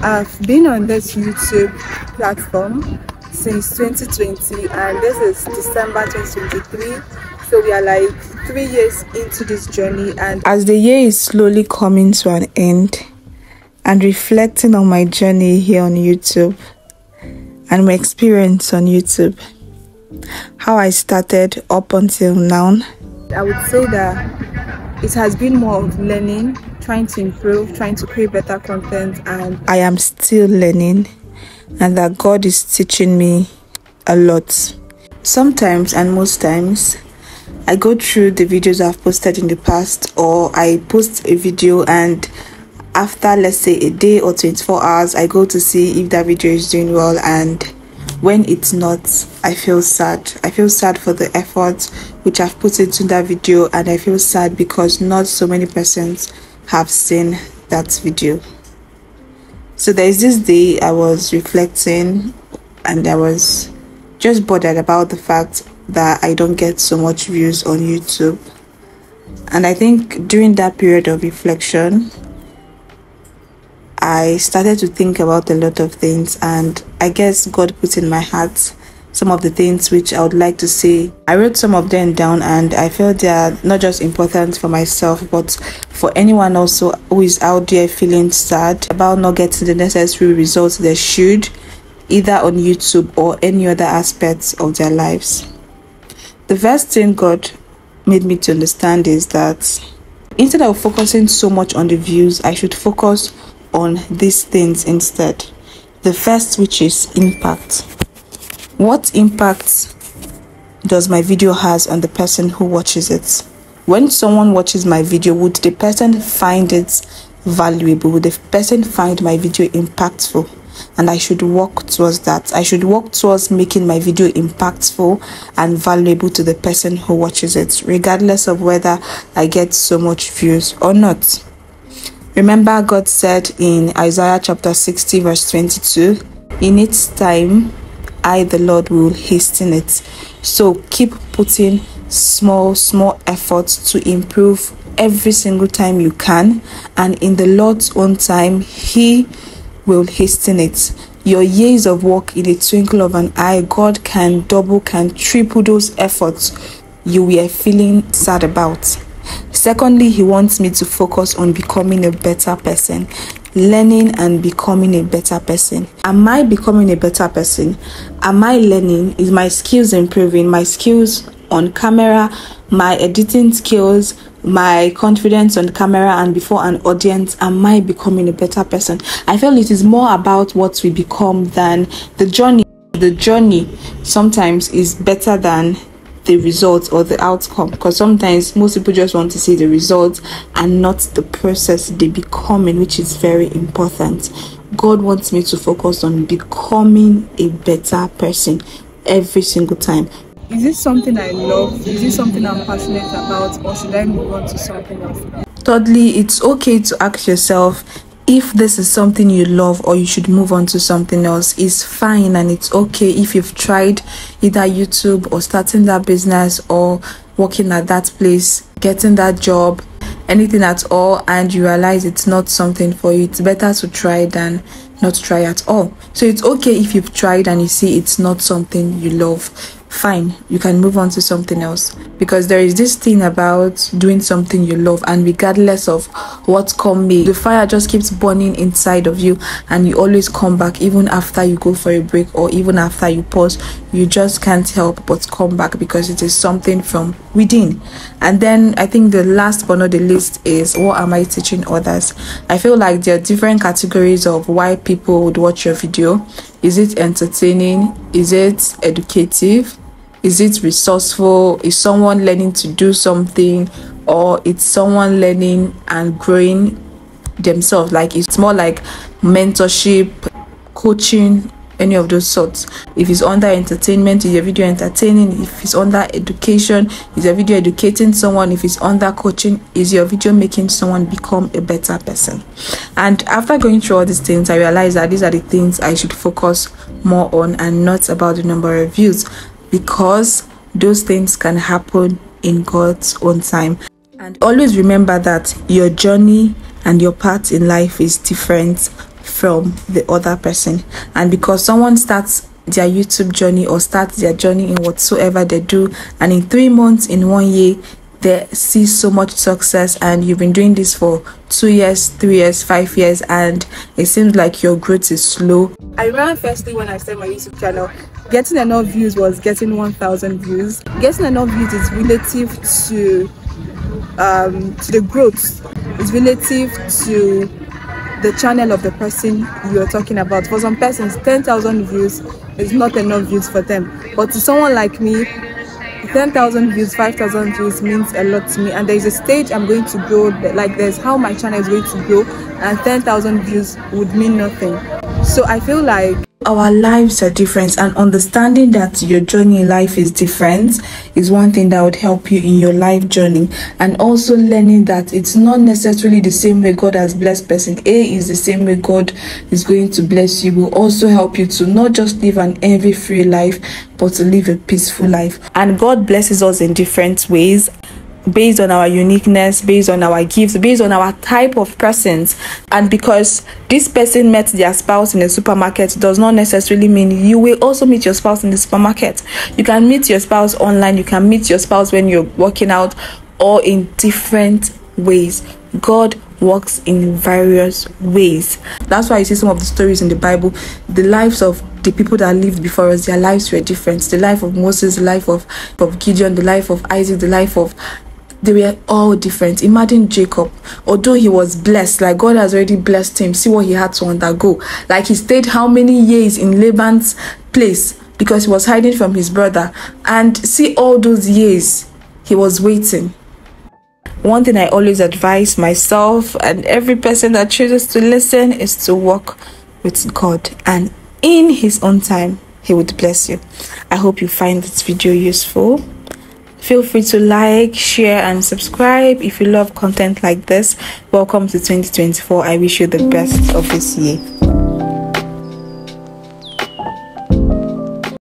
I've been on this YouTube platform since 2020 and this is December 2023, so we are like 3 years into this journey. And as the year is slowly coming to an end and reflecting on my journey here on YouTube and my experience on YouTube, how I started up until now, I would say that it has been more of learning, trying to improve, trying to create better content, and I am still learning, and that God is teaching me a lot. Sometimes, and most times, I go through the videos I've posted in the past, or I post a video and after, let's say, a day or 24 hours, I go to see if that video is doing well, and when it's not, I feel sad. I feel sad for the effort which I've put into that video, and I feel sad because not so many persons have seen that video. So there is this day I was reflecting and I was just bothered about the fact that I don't get so much views on YouTube. And I think during that period of reflection, I started to think about a lot of things, and I guess God put in my heart some of the things which I would like to say. I wrote some of them down, and I felt they are not just important for myself but for anyone also who is out there feeling sad about not getting the necessary results they should, either on YouTube or any other aspects of their lives. The first thing God made me to understand is that instead of focusing so much on the views, I should focus on these things instead. The first, which is impact. What impact does my video has on the person who watches it? When someone watches my video, would the person find it valuable? Would the person find my video impactful? And I should work towards that. I should work towards making my video impactful and valuable to the person who watches it, regardless of whether I get so much views or not. Remember, God said in Isaiah chapter 60 verse 22, in its time, I, the Lord, will hasten it. So keep putting small efforts to improve every single time you can, and in the Lord's own time, He will hasten it. Your years of work in a twinkle of an eye, God can double, can triple those efforts you were feeling sad about. Secondly, He wants me to focus on becoming a better person, learning and becoming a better person. Am I becoming a better person? Am I learning? Is my skills improving? My skills on camera, my editing skills, my confidence on camera and before an audience, am I becoming a better person? I feel it is more about what we become than the journey. The journey sometimes is better than the results or the outcome, because sometimes most people just want to see the results and not the process they become in, which is very important. God wants me to focus on becoming a better person every single time. Is this something I love? Is this something I'm passionate about, or should I move on to something else? Thirdly, it's okay to ask yourself if this is something you love or you should move on to something else. It's fine, and it's okay if you've tried either YouTube or starting that business or working at that place, getting that job, anything at all, and you realize it's not something for you. It's better to try than not try at all. So it's okay if you've tried and you see it's not something you love. Fine, you can move on to something else, because there is this thing about doing something you love, and regardless of what come may, the fire just keeps burning inside of you, and you always come back. Even after you go for a break or even after you pause, you just can't help but come back, because it is something from within. And then I think the last but not the least is, what am I teaching others? I feel like there are different categories of why people would watch your video. Is it entertaining? Is it educative? Is it resourceful? Is someone learning to do something? Or it's someone learning and growing themselves? Like, it's more like mentorship, coaching, any of those sorts. If it's under entertainment, is your video entertaining? If it's under education, is your video educating someone? If it's under coaching, is your video making someone become a better person? And after going through all these things, I realized that these are the things I should focus more on, and not about the number of views, because those things can happen in God's own time. And always remember that your journey and your path in life is different from the other person. And because someone starts their YouTube journey or starts their journey in whatsoever they do, and in 3 months, in 1 year, they see so much success, and you've been doing this for 2 years, 3 years, 5 years, and it seems like your growth is slow. I remember firstly when I started my YouTube channel, getting enough views was getting 1,000 views. Getting enough views is relative to the growth. It's relative to the channel of the person you're talking about. For some persons, 10,000 views is not enough views for them, but to someone like me, 10,000 views, 5,000 views means a lot to me. And there's a stage I'm going to grow, like there's how my channel is going to grow, and 10,000 views would mean nothing. So I feel like our lives are different, and understanding that your journey in life is different is one thing that would help you in your life journey. And also learning that it's not necessarily the same way God has blessed person A is the same way God is going to bless you will also help you to not just live an envy-free life, but to live a peaceful life. And God blesses us in different ways, based on our uniqueness, based on our gifts, based on our type of persons. And because this person met their spouse in a supermarket does not necessarily mean you will also meet your spouse in the supermarket. You can meet your spouse online, you can meet your spouse when you're working out, or in different ways. God works in various ways. That's why you see some of the stories in the Bible, the lives of the people that lived before us, their lives were different. The life of Moses, the life of Gideon, the life of Isaac, the life of, they were all different. Imagine Jacob, although he was blessed, like God has already blessed him, see what he had to undergo. Like he stayed how many years in Laban's place because he was hiding from his brother, and see all those years he was waiting. One thing I always advise myself and every person that chooses to listen is to walk with God, and in his own time he would bless you. I hope you find this video useful. Feel free to like, share, and subscribe if you love content like this. Welcome to 2024. I wish you the best of this year.